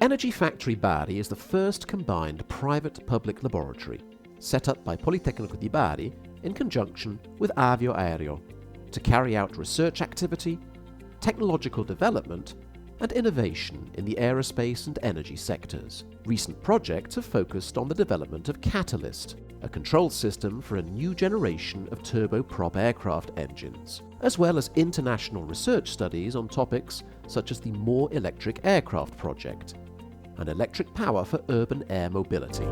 Energy Factory Bari is the first combined private-public laboratory set up by Politecnico di Bari in conjunction with Avio Aero to carry out research activity, technological development and innovation in the aerospace and energy sectors. Recent projects have focused on the development of Catalyst, a control system for a new generation of turboprop aircraft engines, as well as international research studies on topics such as the More Electric Aircraft project and electric power for urban air mobility.